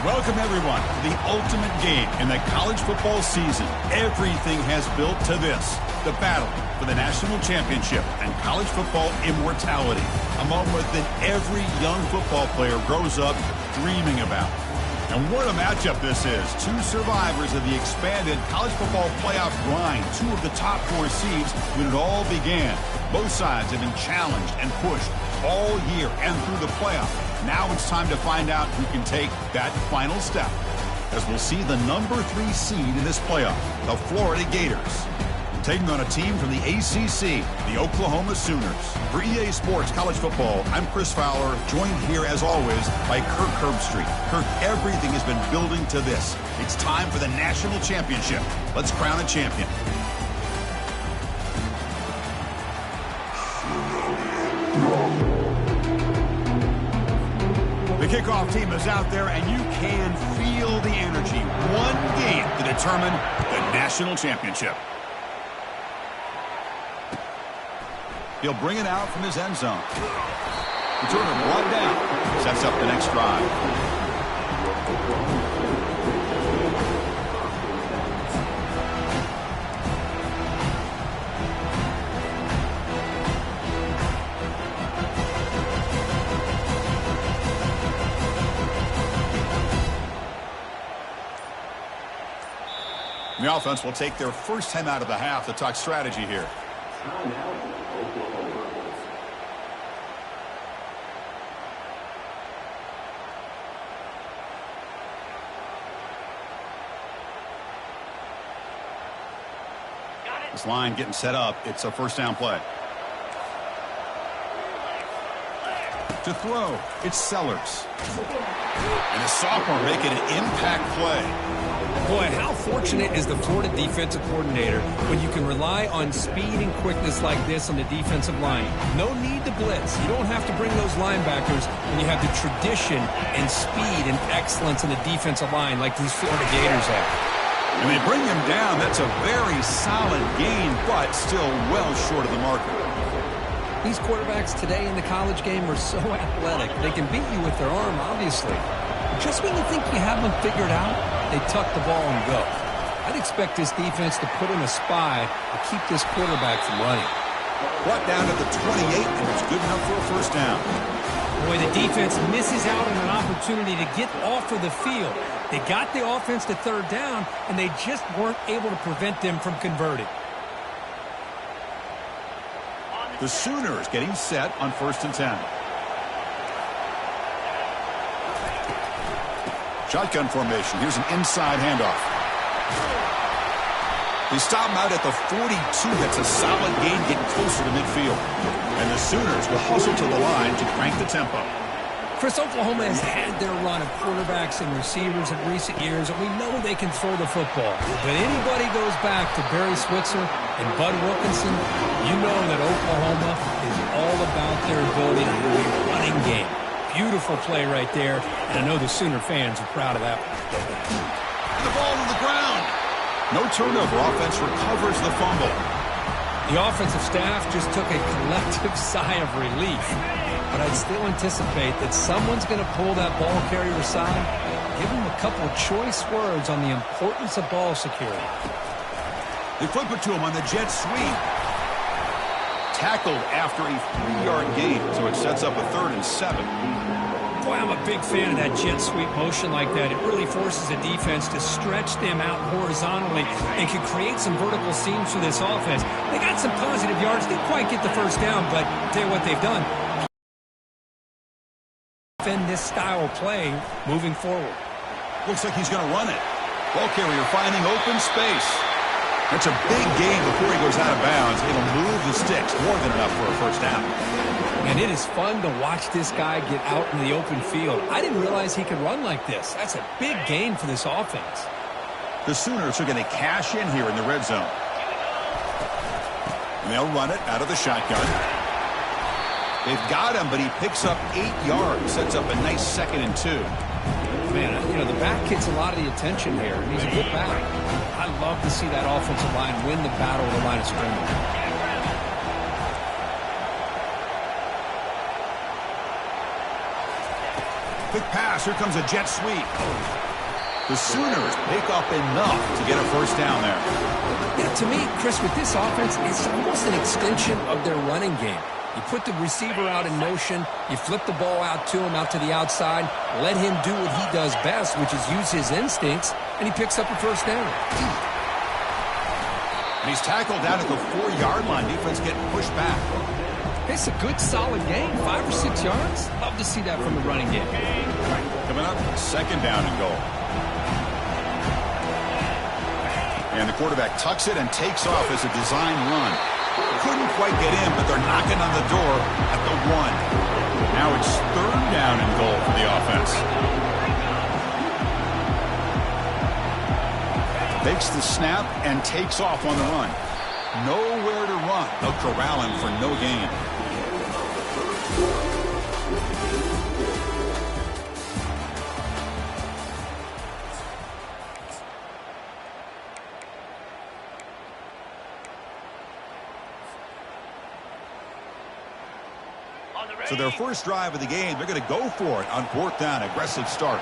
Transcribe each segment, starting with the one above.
Welcome, everyone, to the ultimate game in the college football season. Everything has built to this, the battle for the national championship and college football immortality, a moment that every young football player grows up dreaming about. And what a matchup this is. Two survivors of the expanded college football playoff grind, two of the top four seeds when it all began. Both sides have been challenged and pushed all year and through the playoff. Now it's time to find out who can take that final step, as we'll see the number 3 seed in this playoff, the Florida Gators, taking on a team from the ACC, the Oklahoma Sooners. For EA Sports College Football, I'm Chris Fowler, joined here as always by Kirk Herbstreit. Kirk, everything has been building to this. It's time for the national championship. Let's crown a champion. The kickoff team is out there, and you can feel the energy. One game to determine the national championship. He'll bring it out from his end zone. Returner brought down. Sets up the next drive. The offense will take their first time out of the half to talk strategy here. This line getting set up. It's a first down play. To throw, it's Sellers. And the sophomore making an impact play. Boy, how fortunate is the Florida defensive coordinator when you can rely on speed and quickness like this on the defensive line. No need to blitz. You don't have to bring those linebackers when you have the tradition and speed and excellence in the defensive line like these Florida Gators have. And they bring him down. That's a very solid gain, but still well short of the marker. These quarterbacks today in the college game are so athletic. They can beat you with their arm, obviously. Just when you think you have them figured out, they tuck the ball and go. I'd expect this defense to put in a spy to keep this quarterback from running. Brought down to the 28, and it's good enough for a first down. Boy, the defense misses out on an opportunity to get off of the field. They got the offense to third down, and they just weren't able to prevent them from converting. The Sooners getting set on 1st and 10. Shotgun formation. Here's an inside handoff. They stop him out at the 42. That's a solid gain, getting closer to midfield. And the Sooners will hustle to the line to crank the tempo. Chris, Oklahoma has had their run of quarterbacks and receivers in recent years, and we know they can throw the football. But anybody goes back to Barry Switzer and Bud Wilkinson, you know that Oklahoma is all about their ability to do a running game. Beautiful play right there, and I know the Sooner fans are proud of that one. And the ball to the ground. No turnover. Offense recovers the fumble. The offensive staff just took a collective sigh of relief, but I'd still anticipate that someone's going to pull that ball carrier aside, give him a couple of choice words on the importance of ball security. They flip it to him on the jet sweep. Tackled after a 3-yard gain, so it sets up a 3rd and 7. Boy, I'm a big fan of that jet sweep motion like that. It really forces a defense to stretch them out horizontally and can create some vertical seams for this offense. They got some positive yards. Didn't quite get the first down, but I'll tell you what they've done. Defend this style of play moving forward. Looks like he's going to run it. Ball carrier finding open space. That's a big gain before he goes out of bounds. It'll move the sticks more than enough for a first down. And it is fun to watch this guy get out in the open field. I didn't realize he could run like this. That's a big gain for this offense. The Sooners are going to cash in here in the red zone. And they'll run it out of the shotgun. They've got him, but he picks up 8 yards. Sets up a nice 2nd and 2. Man, you know, the back gets a lot of the attention here. He's a good back. I love to see that offensive line win the battle of the line of scrimmage. Quick pass. Here comes a jet sweep. The Sooners pick up enough to get a first down there. Yeah, to me, Chris, with this offense, it's almost an extension of their running game. You put the receiver out in motion, you flip the ball out to him, out to the outside, let him do what he does best, which is use his instincts, and he picks up a first down. And he's tackled down at the 4-yard line. Defense getting pushed back. It's a good, solid game, 5 or 6 yards. Love to see that from the running game. Coming up, second down and goal. And the quarterback tucks it and takes off as a design run. Couldn't quite get in, but they're knocking on the door at the 1. Now it's third down and goal for the offense. Takes the snap and takes off on the run. Nowhere to run. They'll corral him for no gain. So their first drive of the game, they're going to go for it on fourth down. Aggressive start.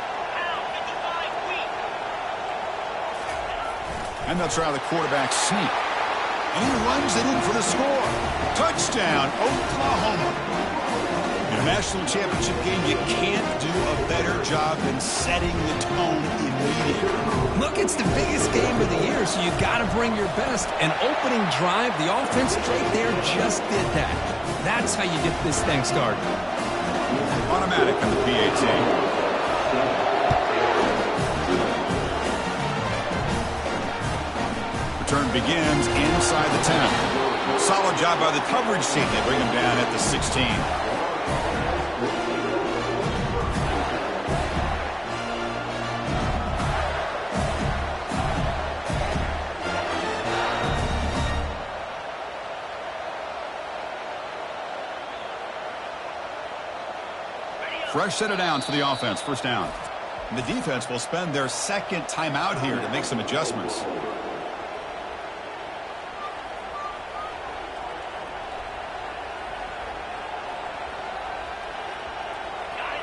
And they'll try the quarterback sneak. And he runs it in for the score. Touchdown, Oklahoma. In a national championship game, you can't do a better job than setting the tone immediately. Look, it's the biggest game of the year, so you got to bring your best. An opening drive, the offense right there just did that. That's how you get this thing started. Automatic on the PAT. Return begins inside the 10. Solid job by the coverage team. They bring him down at the 16. Fresh set of downs for the offense. First down. And the defense will spend their second timeout here to make some adjustments.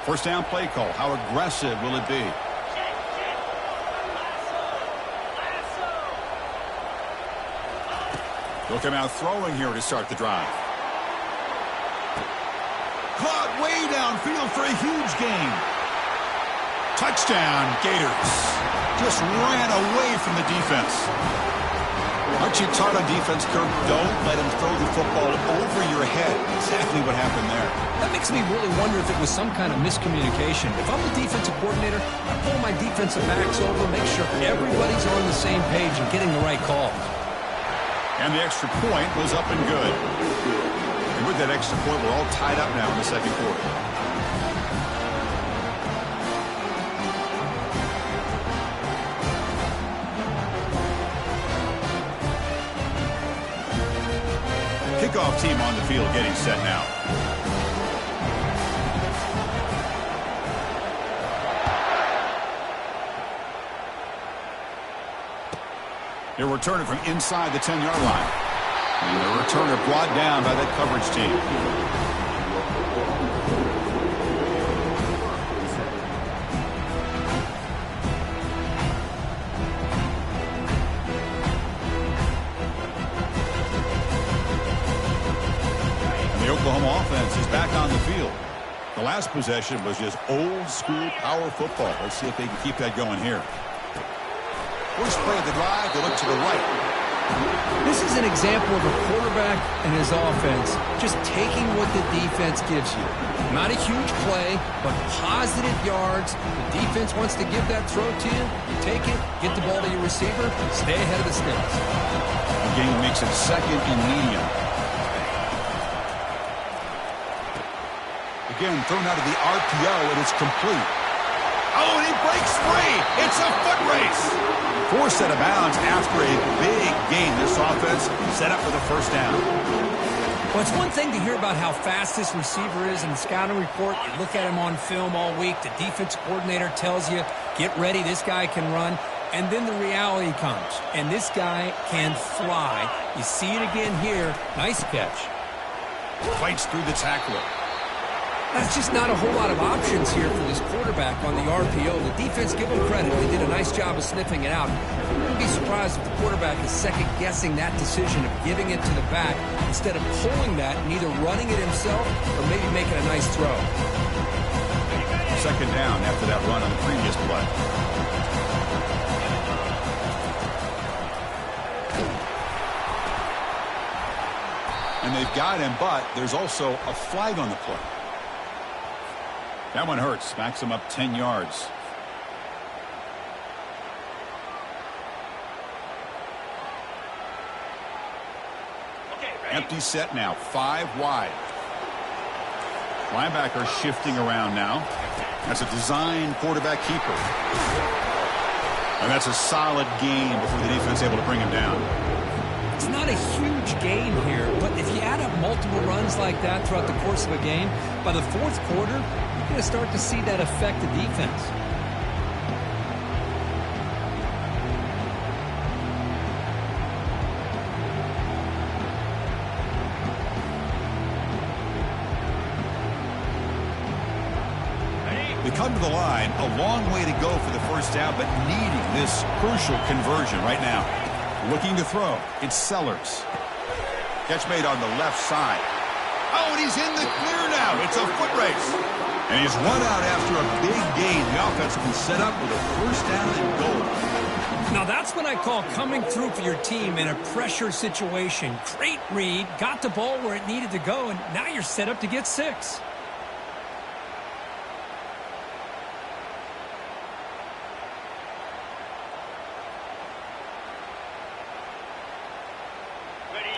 First down play call. How aggressive will it be? They'll come out throwing here to start the drive. Caught way downfield for a huge gain. Touchdown, Gators. Just ran away from the defense. Aren't you taught on defense, Kirk? Don't let him throw the football over your head. Exactly what happened there. That makes me really wonder if it was some kind of miscommunication. If I'm the defensive coordinator, I pull my defensive backs over, make sure everybody's on the same page and getting the right call. And the extra point was up and good. And with that extra point, we're all tied up now in the second quarter. Kickoff team on the field getting set now. They're returning from inside the 10-yard line. And the returner brought down by that coverage team. And the Oklahoma offense is back on the field. The last possession was just old-school power football. Let's see if they can keep that going here. First play of the drive, they look to the right. This is an example of a quarterback and his offense just taking what the defense gives you. Not a huge play, but positive yards. The defense wants to give that throw to you. You take it, get the ball to your receiver, stay ahead of the sticks. The game makes it second and medium. Again, thrown out of the RPO, and it's complete. Oh, and he breaks free. It's a foot race. Forced out of bounds after a big gain. This offense set up for the first down. Well, it's one thing to hear about how fast this receiver is in the scouting report. You look at him on film all week. The defense coordinator tells you, get ready, this guy can run. And then the reality comes, and this guy can fly. You see it again here. Nice catch. Fights through the tackler. That's just not a whole lot of options here for this quarterback on the RPO. The defense, give them credit. They did a nice job of sniffing it out. I wouldn't be surprised if the quarterback is second-guessing that decision of giving it to the back instead of pulling that and either running it himself or maybe making a nice throw. Second down after that run on the previous play. And they've got him, but there's also a flag on the play. That one hurts. Backs him up 10 yards. Empty set now. 5 wide. Linebacker shifting around now. That's a design quarterback keeper. And that's a solid gain before the defense able to bring him down. It's not a huge gain here, but if you add up multiple runs like that throughout the course of a game, by the fourth quarter, you're going to start to see that affect the defense. They come to the line, a long way to go for the first down, but needing this crucial conversion right now. Looking to throw. It's Sellers. Catch made on the left side. Oh, and he's in the clear now. It's a foot race. And he's run out after a big gain. The offense can set up with a first down and goal. Now that's what I call coming through for your team in a pressure situation. Great read, got the ball where it needed to go, and now you're set up to get 6.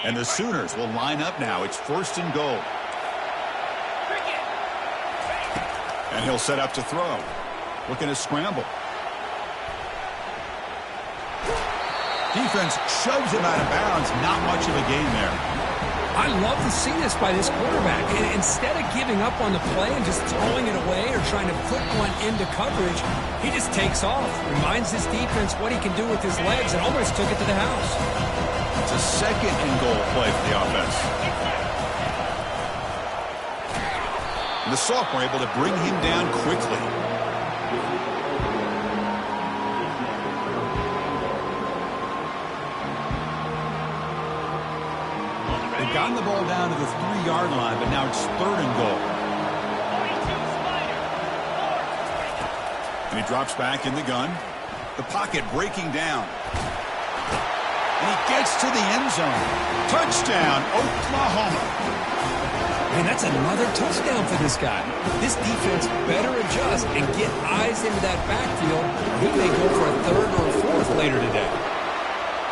And the Sooners will line up now. It's first and goal. And he'll set up to throw. Looking to scramble. Defense shoves him out of bounds. Not much of a gain there. I love to see this by this quarterback. And instead of giving up on the play and just throwing it away or trying to put one into coverage, he just takes off. Reminds his defense what he can do with his legs and almost took it to the house. It's a second and goal play for the offense. And the sophomore able to bring him down quickly. They've gotten the ball down to the 3-yard line, but now it's third and goal. And he drops back in the gun. The pocket breaking down. And he gets to the end zone. Touchdown, Oklahoma. And that's another touchdown for this guy. This defense better adjust and get eyes into that backfield. He may go for a third or a fourth later today.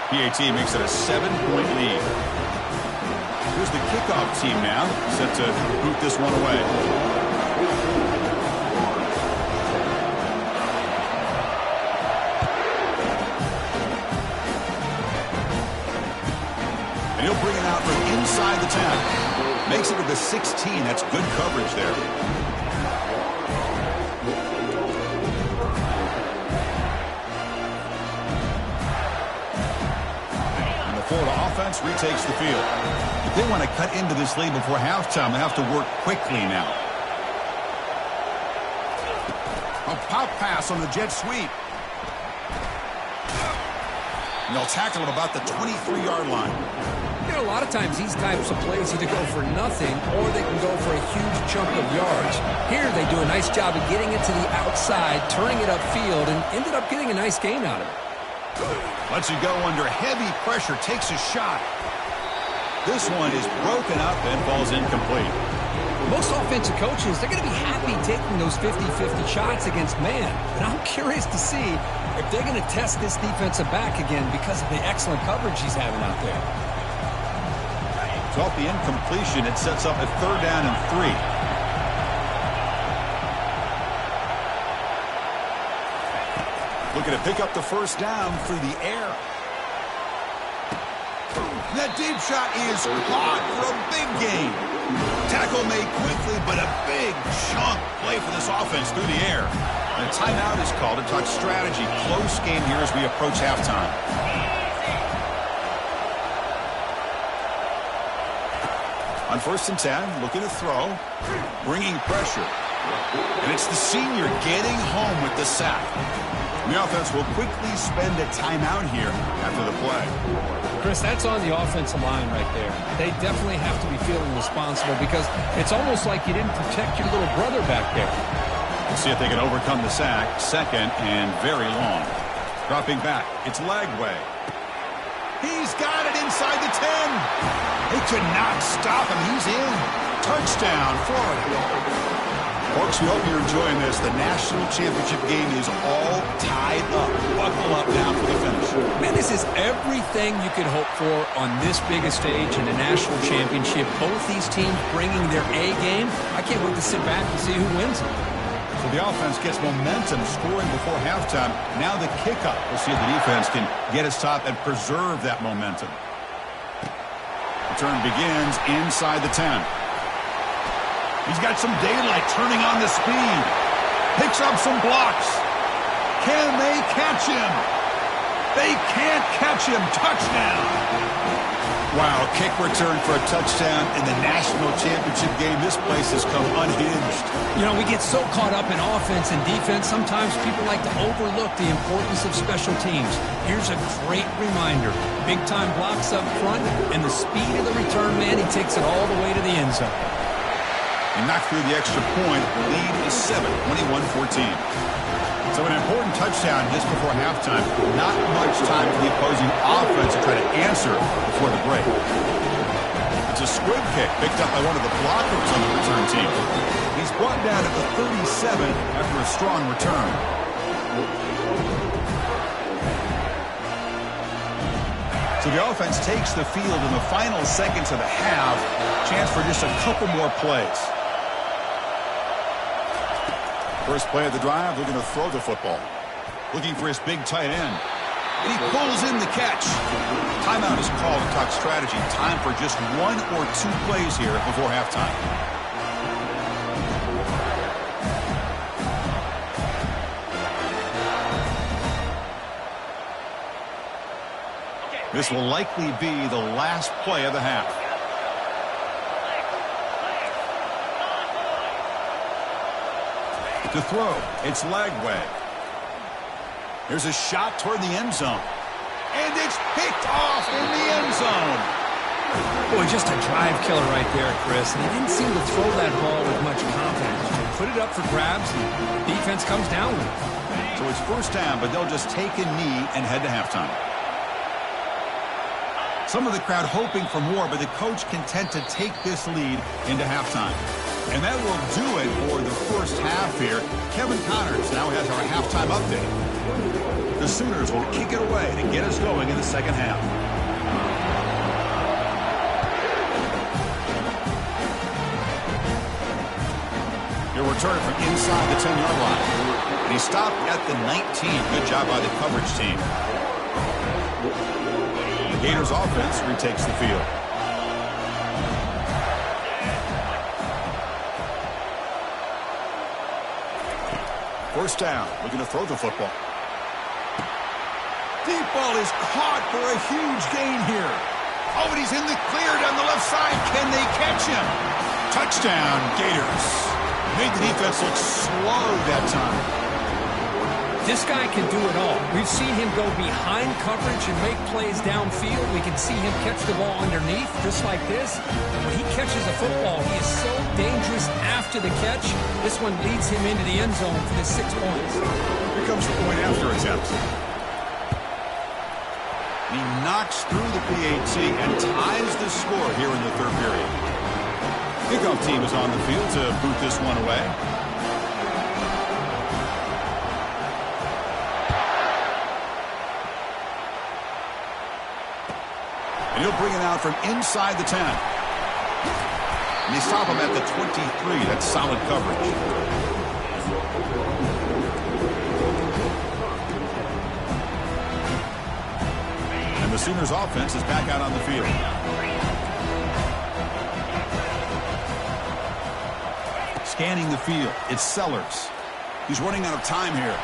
PAT makes it a 7-point lead. Here's the kickoff team now, set to boot this one away. He'll bring it out from inside the 10. Makes it to the 16. That's good coverage there. And the Florida offense retakes the field. If they want to cut into this lead before halftime, they have to work quickly now. A pop pass on the jet sweep. And they'll tackle him about the 23-yard line. You know, a lot of times these types of plays either go for nothing or they can go for a huge chunk of yards. Here they do a nice job of getting it to the outside, turning it upfield, and ended up getting a nice gain out of it. Lets it go under heavy pressure, takes a shot. This one is broken up and falls incomplete. Most offensive coaches, they're going to be happy taking those 50-50 shots against man. And I'm curious to see if they're going to test this defensive back again because of the excellent coverage he's having out there. So off the incompletion, it sets up a 3rd down and 3. Looking to pick up the first down through the air. That deep shot is caught for a big gain. Tackle made quickly, but a big chunk play for this offense through the air. And a timeout is called to talk strategy. Close game here as we approach halftime. On 1st and 10, looking to throw, bringing pressure. And it's the senior getting home with the sack. The offense will quickly spend a timeout here after the play. Chris, that's on the offensive line right there. They definitely have to be feeling responsible because it's almost like you didn't protect your little brother back there. Let's see if they can overcome the sack. 2nd and very long. Dropping back. It's Lagway. He's got it inside the 10. They could not stop him. He's in. Touchdown, Florida. Folks, we hope you're enjoying this. The national championship game is all tied up. Buckle up now for the finish. Man, this is everything you could hope for on this biggest stage in the national championship. Both these teams bringing their A game. I can't wait to sit back and see who wins it. So the offense gets momentum, scoring before halftime. Now the kickoff. We'll see if the defense can get a stop and preserve that momentum. Return begins inside the 10. He's got some daylight turning on the speed. Picks up some blocks. Can they catch him? They can't catch him. Touchdown. Wow, kick return for a touchdown in the national championship game. This place has come unhinged. You know, we get so caught up in offense and defense, sometimes people like to overlook the importance of special teams. Here's a great reminder. Big-time blocks up front, and the speed of the return man, he takes it all the way to the end zone. He knocked through the extra point. The lead is 7, 21-14. So an important touchdown just before halftime. Not much time for the opposing offense to try to answer before the break. It's a squib kick picked up by one of the blockers on the return team. He's brought down at the 37 after a strong return. So the offense takes the field in the final seconds of the half. Chance for just a couple more plays. First play of the drive, looking to throw the football. Looking for his big tight end. And he pulls in the catch. Timeout is called to talk strategy. Time for just 1 or 2 plays here before halftime. This will likely be the last play of the half. To throw, it's Lagway. There's a shot toward the end zone. And it's picked off in the end zone. Boy, just a drive killer right there, Chris. And he didn't seem to throw that ball with much confidence. Put it up for grabs, and defense comes down with it. So it's first down, but they'll just take a knee and head to halftime. Some of the crowd hoping for more, but the coach content to take this lead into halftime. And that will do it for the first half here. Kevin Connors now has our halftime update. The Sooners will kick it away to get us going in the second half. He'll return from inside the 10-yard line. And he stopped at the 19. Good job by the coverage team. The Gators offense retakes the field. First down, looking to throw the football. Deep ball is caught for a huge gain here. Oh, and he's in the clear down the left side. Can they catch him? Touchdown, Gators. Made the defense look slow that time. This guy can do it all. We've seen him go behind coverage and make plays downfield. We can see him catch the ball underneath, just like this. When he catches a football, he is so dangerous after the catch. This one leads him into the end zone for the 6 points. Here comes the point after attempt. He knocks through the PAT and ties the score here in the third period. Kickoff team is on the field to boot this one away. And he'll bring it out from inside the 10. And they stop him at the 23. That's solid coverage. And the Sooners offense is back out on the field. Scanning the field, it's Sellers. He's running out of time here.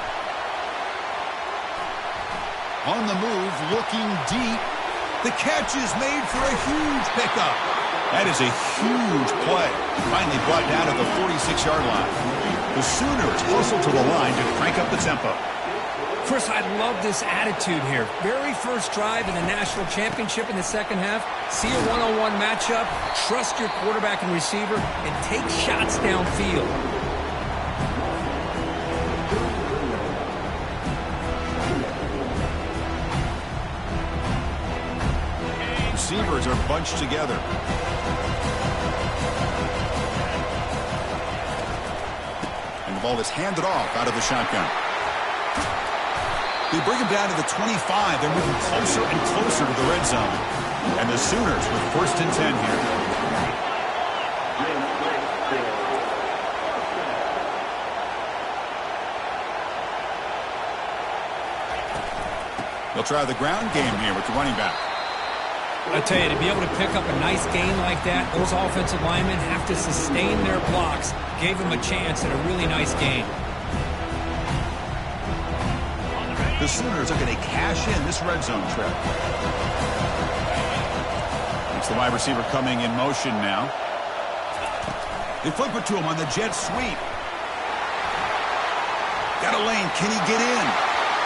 On the move, looking deep. The catch is made for a huge pickup. That is a huge play. Finally brought down at the 46-yard line. The Sooners hustle to the line to crank up the tempo. Chris, I love this attitude here. Very first drive in the national championship in the second half. See a one-on-one matchup, trust your quarterback and receiver, and take shots downfield. Receivers are bunched together. And the ball is handed off out of the shotgun. They bring him down to the 25. They're moving closer and closer to the red zone. And the Sooners with 1st and 10 here. They'll try the ground game here with the running back. I tell you, to be able to pick up a nice gain like that, those offensive linemen have to sustain their blocks. Gave him a chance at a really nice gain. The Sooners are going to cash in this red zone trip. It's the wide receiver coming in motion now. They flip it to him on the jet sweep. Got a lane. Can he get in?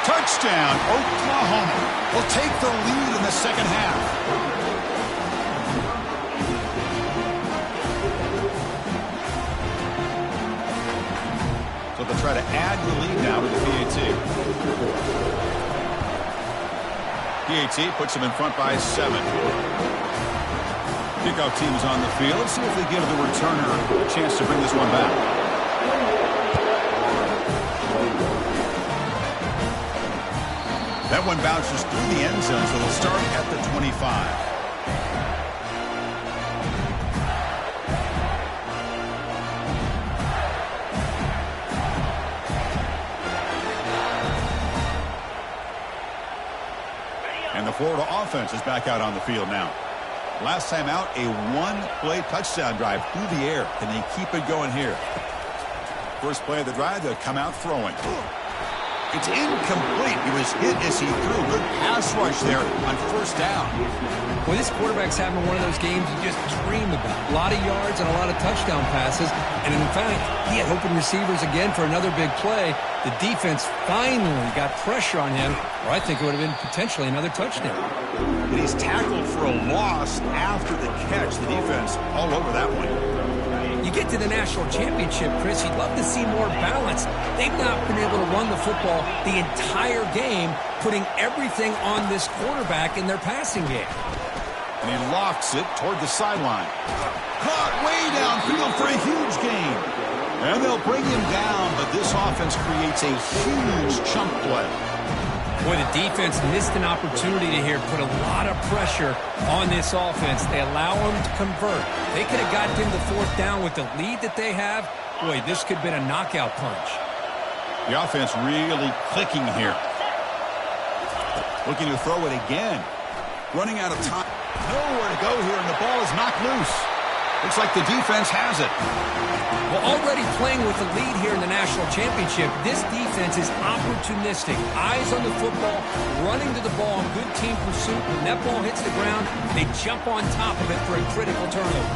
Touchdown, Oklahoma. Will take the lead in the second half. So they'll try to add the lead now with the PAT. PAT puts them in front by 7. Kickoff team is on the field. Let's see if they give the returner a chance to bring this one back. That one bounces through the end zone, so they'll start at the 25. And the Florida offense is back out on the field now. Last time out, a one-play touchdown drive through the air. Can they keep it going here? First play of the drive, they'll come out throwing. It's incomplete. He was hit as he threw. Good pass rush there on 1st down. Well, this quarterback's having one of those games you just dream about. A lot of yards and a lot of touchdown passes. And in fact, he had open receivers again for another big play. The defense finally got pressure on him, or I think it would have been potentially another touchdown. But he's tackled for a loss after the catch. The defense all over that one. You get to the national championship, Chris, you'd love to see more balance. They've not been able to run the football the entire game, putting everything on this quarterback in their passing game. And he lofts it toward the sideline. Caught way downfield for a huge gain. And they'll bring him down, but this offense creates a huge chunk play. Boy, the defense missed an opportunity to here, put a lot of pressure on this offense. They allow them to convert. They could have gotten him to 4th down with the lead that they have. Boy, this could have been a knockout punch. The offense really clicking here. Looking to throw it again. Running out of time. Nowhere to go here, and the ball is knocked loose. Looks like the defense has it. Well, already playing with the lead here in the national championship, this defense is opportunistic. Eyes on the football, running to the ball in good team pursuit. When that ball hits the ground, they jump on top of it for a critical turnover.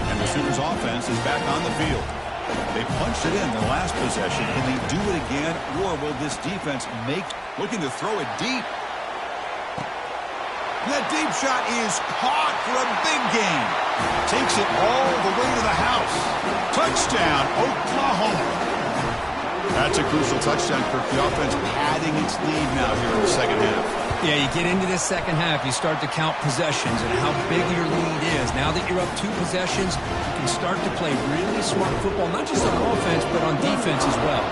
And the Sooners offense is back on the field. They punched it in the last possession. Can they do it again, or will this defense looking to throw it deep? That deep shot is caught for a big gain. Takes it all the way to the house. Touchdown, Oklahoma. That's a crucial touchdown, Kirk. The offense padding its lead now here in the second half. Yeah, you get into this second half, you start to count possessions and how big your lead is. Now that you're up 2 possessions, you can start to play really smart football, not just on offense, but on defense as well.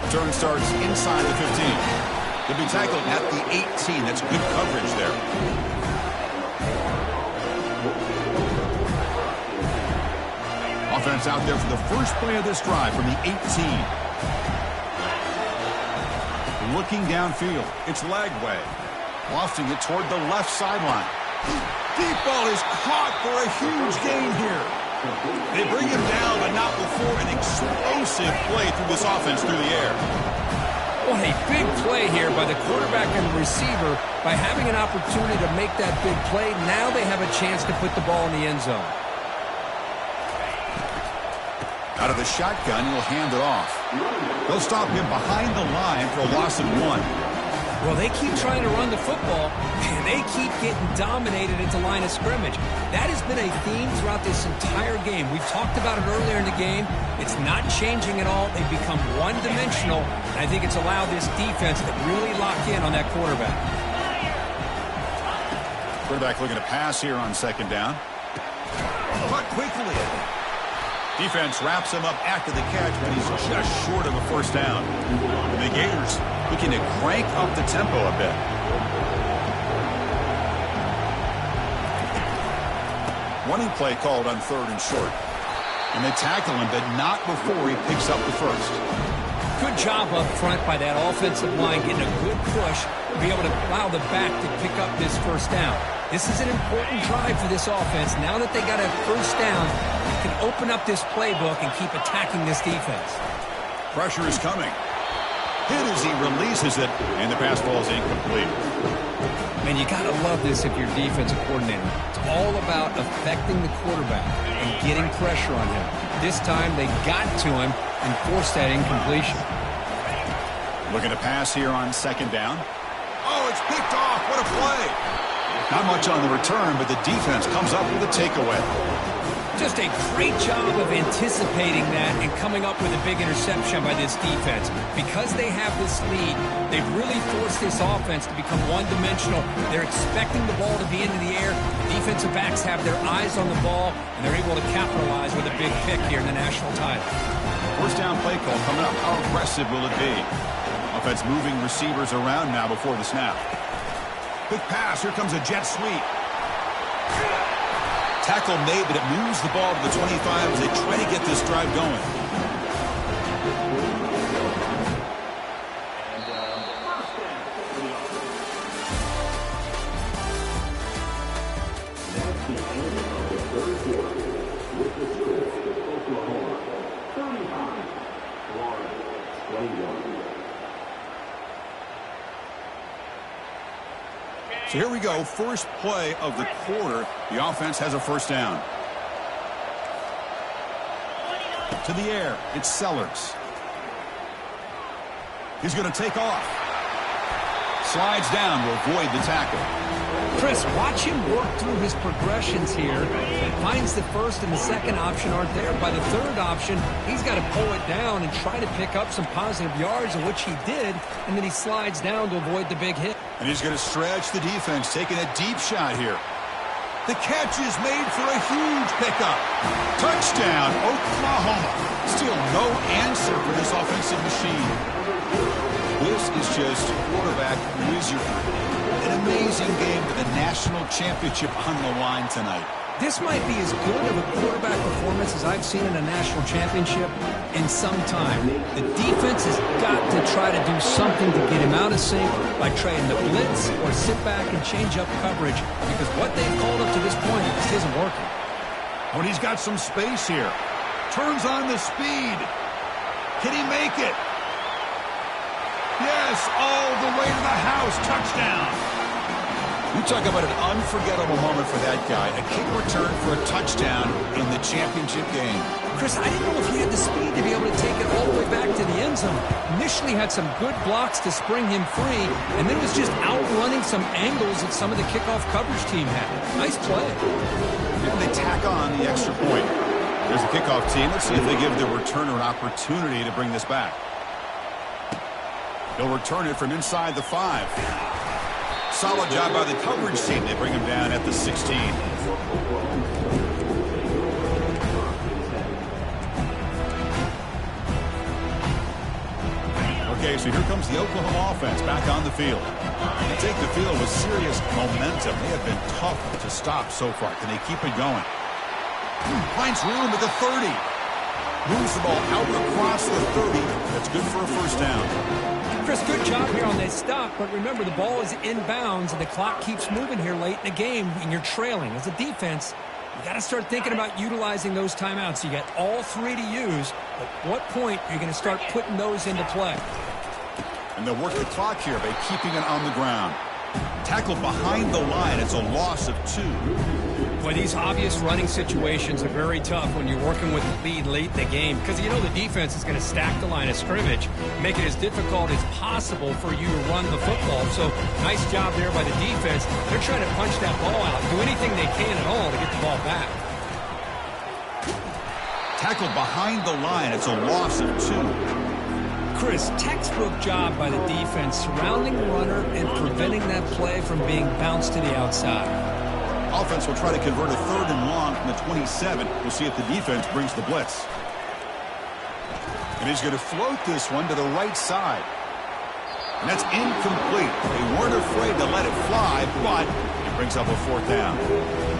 Turn starts inside the 15. They'll be tackled at the 18. That's good coverage there. Offense out there for the first play of this drive from the 18. Looking downfield. It's Lagway. Lofting it toward the left sideline. Deep ball is caught for a huge gain here. They bring him down, but not before an explosive play through this offense through the air. What a big play here by the quarterback and the receiver. By having an opportunity to make that big play, now they have a chance to put the ball in the end zone. Out of the shotgun, he'll hand it off. They'll stop him behind the line for a loss of 1. Well, they keep trying to run the football, and they keep getting dominated at the line of scrimmage. That has been a theme throughout this entire game. We've talked about it earlier in the game. It's not changing at all. They've become one-dimensional, and I think it's allowed this defense to really lock in on that quarterback. Quarterback looking to pass here on second down. But quickly. Defense wraps him up after the catch, but he's just short of a first down. And the Gators looking to crank up the tempo a bit. Running play called on 3rd and short. And they tackle him, but not before he picks up the first. Good job up front by that offensive line, getting a good push to be able to allow the back to pick up this first down. This is an important drive for this offense. Now that they got a first down, you can open up this playbook and keep attacking this defense. Pressure is coming. Hit as he releases it, and the pass ball is incomplete. Man, you got to love this if you're defensive coordinator. It's all about affecting the quarterback and getting pressure on him. This time they got to him and forced that incompletion. Looking to pass here on second down. Oh, it's picked off. What a play. Not much on the return, but the defense comes up with a takeaway. Just a great job of anticipating that and coming up with a big interception by this defense. Because they have this lead, they've really forced this offense to become one-dimensional. They're expecting the ball to be into the air. The defensive backs have their eyes on the ball, and they're able to capitalize with a big pick here in the national title. First down play call coming up. How aggressive will it be? Offense moving receivers around now before the snap. Quick pass. Here comes a jet sweep. Tackle made, but it moves the ball to the 25 as they try to get this drive going. So here we go, first play of the quarter. The offense has a first down. To the air, it's Sellers. He's going to take off. Slides down to avoid the tackle. Chris, watch him work through his progressions here. Finds the first and the second option aren't there. By the third option, he's got to pull it down and try to pick up some positive yards, of which he did, and then he slides down to avoid the big hit. And he's going to stretch the defense, taking a deep shot here. The catch is made for a huge pickup. Touchdown, Oklahoma. Still no answer for this offensive machine. This is just quarterback wizardry. An amazing game with a national championship on the line tonight. This might be as good of a quarterback performance as I've seen in a national championship in some time. The defense has got to try to do something to get him out of sync by trying to blitz or sit back and change up coverage, because what they've called up to this point just isn't working. When he's got some space here. Turns on the speed. Can he make it? Yes, all the way to the house. Touchdown. You talk about an unforgettable moment for that guy. A kick return for a touchdown in the championship game. Chris, I didn't know if he had the speed to be able to take it all the way back to the end zone. Initially had some good blocks to spring him free, and then was just outrunning some angles that some of the kickoff coverage team had. Nice play. And they tack on the extra point. There's the kickoff team. Let's see if they give the returner an opportunity to bring this back. They'll return it from inside the 5. Solid job by the coverage team. They bring him down at the 16. Okay, so here comes the Oklahoma offense back on the field. They take the field with serious momentum. They have been tough to stop so far. Can they keep it going? Finds room at the 30. Moves the ball out across the 30. That's good for a first down. Chris, good job here on that stop, but remember, the ball is inbounds, and the clock keeps moving here late in the game, and you're trailing. As a defense, You got to start thinking about utilizing those timeouts. You got all three to use. At what point are you going to start putting those into play? And they'll work the clock here by keeping it on the ground. Tackled behind the line. It's a loss of 2. Well, these obvious running situations are very tough when you're working with the lead late in the game because you know the defense is going to stack the line of scrimmage, make it as difficult as possible for you to run the football. So nice job there by the defense. They're trying to punch that ball out, do anything they can at all to get the ball back. Tackled behind the line. It's a loss of 2. Chris, textbook job by the defense surrounding the runner and preventing that play from being bounced to the outside. Offense will try to convert a 3rd and long from the 27. We'll see if the defense brings the blitz. And he's going to float this one to the right side. And that's incomplete. They weren't afraid to let it fly, but it brings up a 4th down.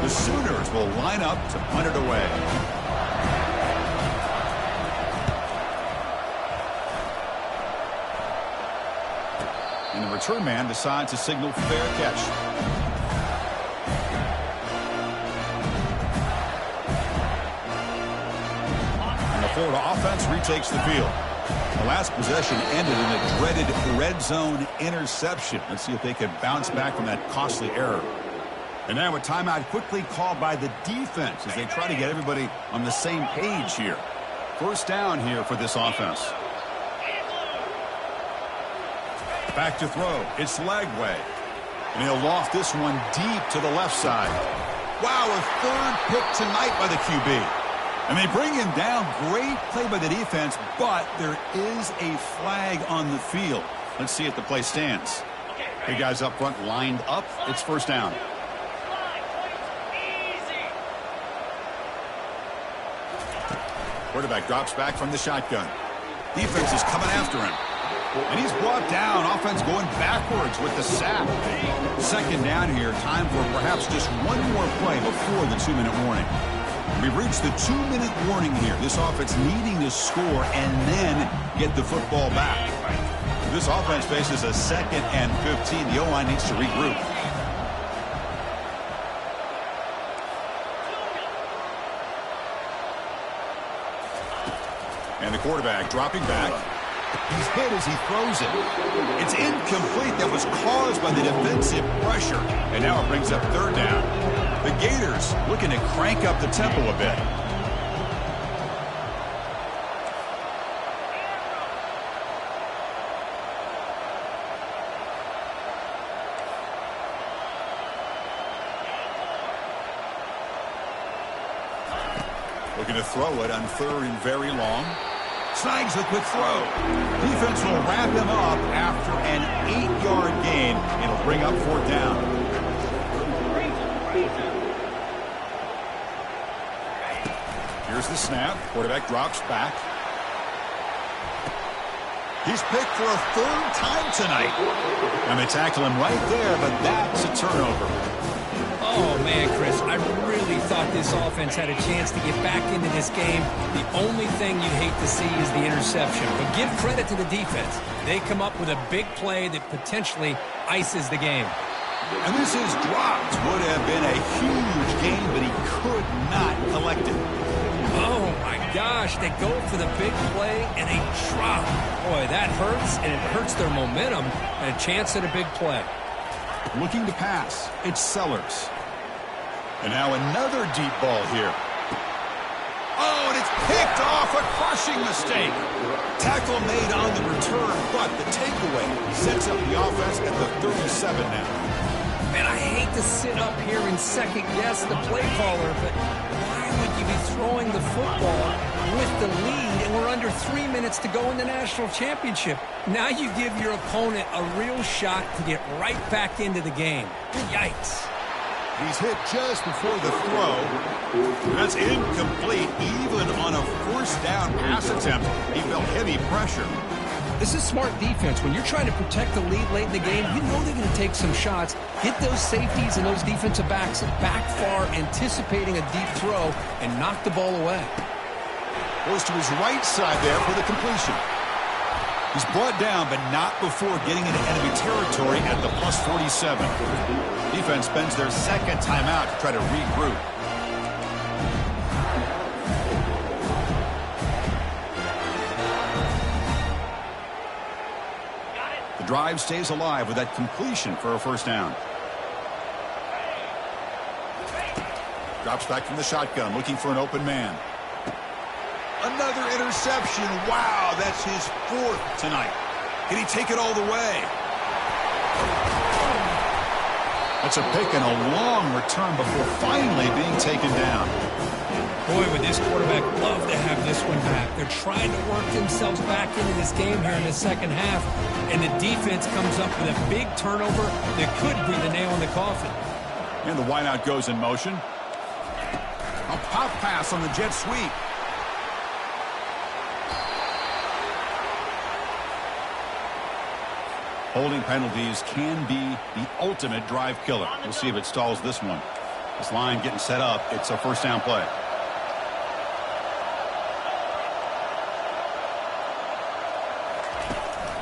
The Sooners will line up to punt it away. And the return man decides to signal fair catch. And the Florida offense retakes the field. The last possession ended in a dreaded red zone interception. Let's see if they can bounce back from that costly error. And now a timeout quickly called by the defense as they try to get everybody on the same page here. 1st down here for this offense. Back to throw. It's Lagway. And he'll loft this one deep to the left side. Wow, a 3rd pick tonight by the QB. And they bring him down. Great play by the defense, but there is a flag on the field. Let's see if the play stands. Big guys up front lined up. It's 1st down. Quarterback drops back from the shotgun. Defense is coming after him. And he's brought down. Offense going backwards with the sack. 2nd down here. Time for perhaps just one more play before the 2-minute warning. We've reached the 2-minute warning here. This offense needing to score and then get the football back. This offense faces a 2nd and 15. The O-line needs to regroup. And the quarterback dropping back. He's hit as he throws it. It's incomplete. That was caused by the defensive pressure. And now it brings up 3rd down. The Gators looking to crank up the tempo a bit. Looking to throw it on 3rd and very long. Snags a quick throw. Defense will wrap him up after an 8-yard gain. It'll bring up 4th down. Here's the snap. Quarterback drops back. He's picked for a 3rd time tonight. And they tackle him right there, but that's a turnover. Oh, man, Chris, I really thought this offense had a chance to get back into this game. The only thing you'd hate to see is the interception. But give credit to the defense. They come up with a big play that potentially ices the game. And this is dropped. Would have been a huge gain, but he could not collect it. Oh, my gosh. They go for the big play, and they drop. Boy, that hurts, and it hurts their momentum and a chance at a big play. Looking to pass. It's Sellers. And now another deep ball here. Oh, and it's picked off. A crushing mistake. Tackle made on the return, but the takeaway sets up the offense at the 37 now. Man, I hate to sit up here and second-guess the play caller, but why would you be throwing the football with the lead, and we're under 3 minutes to go in the national championship? Now you give your opponent a real shot to get right back into the game. Yikes. He's hit just before the throw. That's incomplete. Even on a 1st down pass attempt, he felt heavy pressure. This is smart defense. When you're trying to protect the lead late in the game, you know they're going to take some shots, get those safeties and those defensive backs back far, anticipating a deep throw, and knock the ball away. Goes to his right side there for the completion. He's brought down, but not before getting into enemy territory at the +47. Defense spends their 2nd timeout to try to regroup. The drive stays alive with that completion for a first down. Drops back from the shotgun, looking for an open man. Another interception. Wow, that's his 4th tonight. Can he take it all the way? That's a pick and a long return before finally being taken down. Boy, would this quarterback love to have this one back. They're trying to work themselves back into this game here in the second half, and the defense comes up with a big turnover that could be the nail in the coffin. And the wideout goes in motion. A pop pass on the jet sweep. Holding penalties can be the ultimate drive killer. We'll see if it stalls this one. This line getting set up. It's a first down play.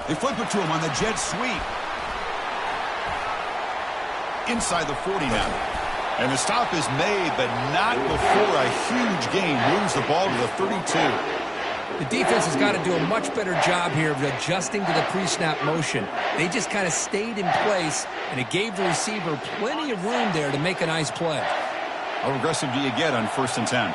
They flip it to him on the jet sweep. Inside the 40 now. And the stop is made, but not before a huge gain moves the ball to the 32. The defense has got to do a much better job here of adjusting to the pre-snap motion. They just kind of stayed in place, and it gave the receiver plenty of room there to make a nice play. How aggressive do you get on 1st and 10?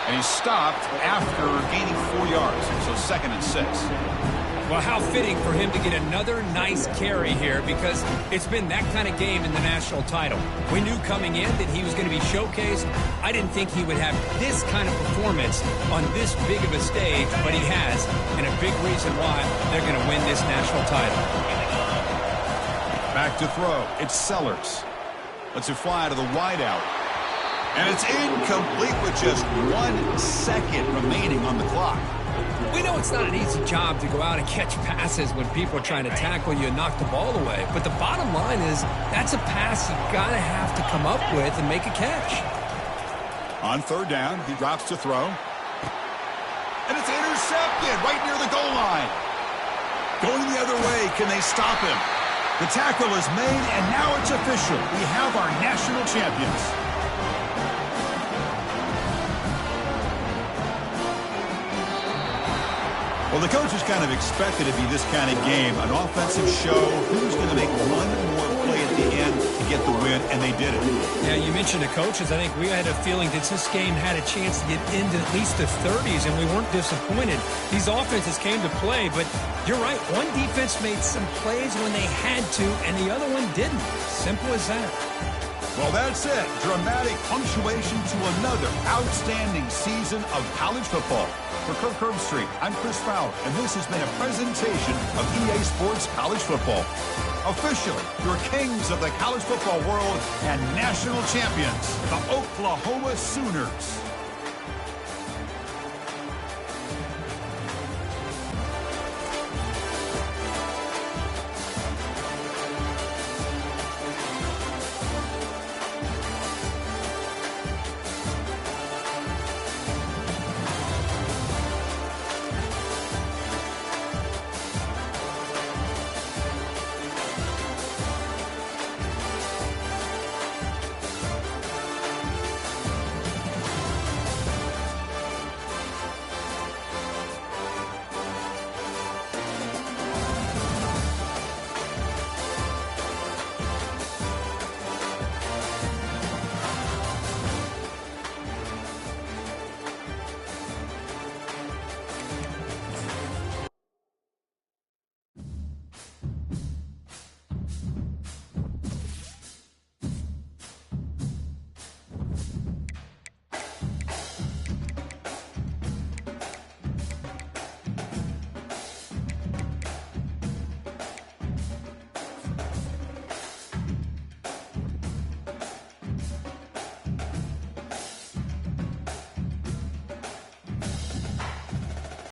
And he's stopped after gaining 4 yards, so 2nd and 6. Well, how fitting for him to get another nice carry here, because it's been that kind of game in the national title. We knew coming in that he was going to be showcased. I didn't think he would have this kind of performance on this big of a stage, but he has, and a big reason why they're going to win this national title. Back to throw. It's Sellers. Lets it fly to the wideout. And it's incomplete with just 1 second remaining on the clock. We know it's not an easy job to go out and catch passes when people are trying to tackle you and knock the ball away. But the bottom line is that's a pass you got to have to come up with and make a catch. On 3rd down, he drops to throw. And it's intercepted right near the goal line. Going the other way, can they stop him? The tackle is made, and now it's official. We have our national champions. Well, the coaches kind of expected it to be this kind of game, an offensive show. Who's going to make one more play at the end to get the win, and they did it. Yeah, you mentioned the coaches. I think we had a feeling that this game had a chance to get into at least the 30s, and we weren't disappointed. These offenses came to play, but you're right. One defense made some plays when they had to, and the other one didn't. Simple as that. Well, that's it. Dramatic punctuation to another outstanding season of college football. For Kirk Herbstreit, I'm Chris Fowler, and this has been a presentation of EA Sports College Football. Officially, your kings of the college football world and national champions, the Oklahoma Sooners.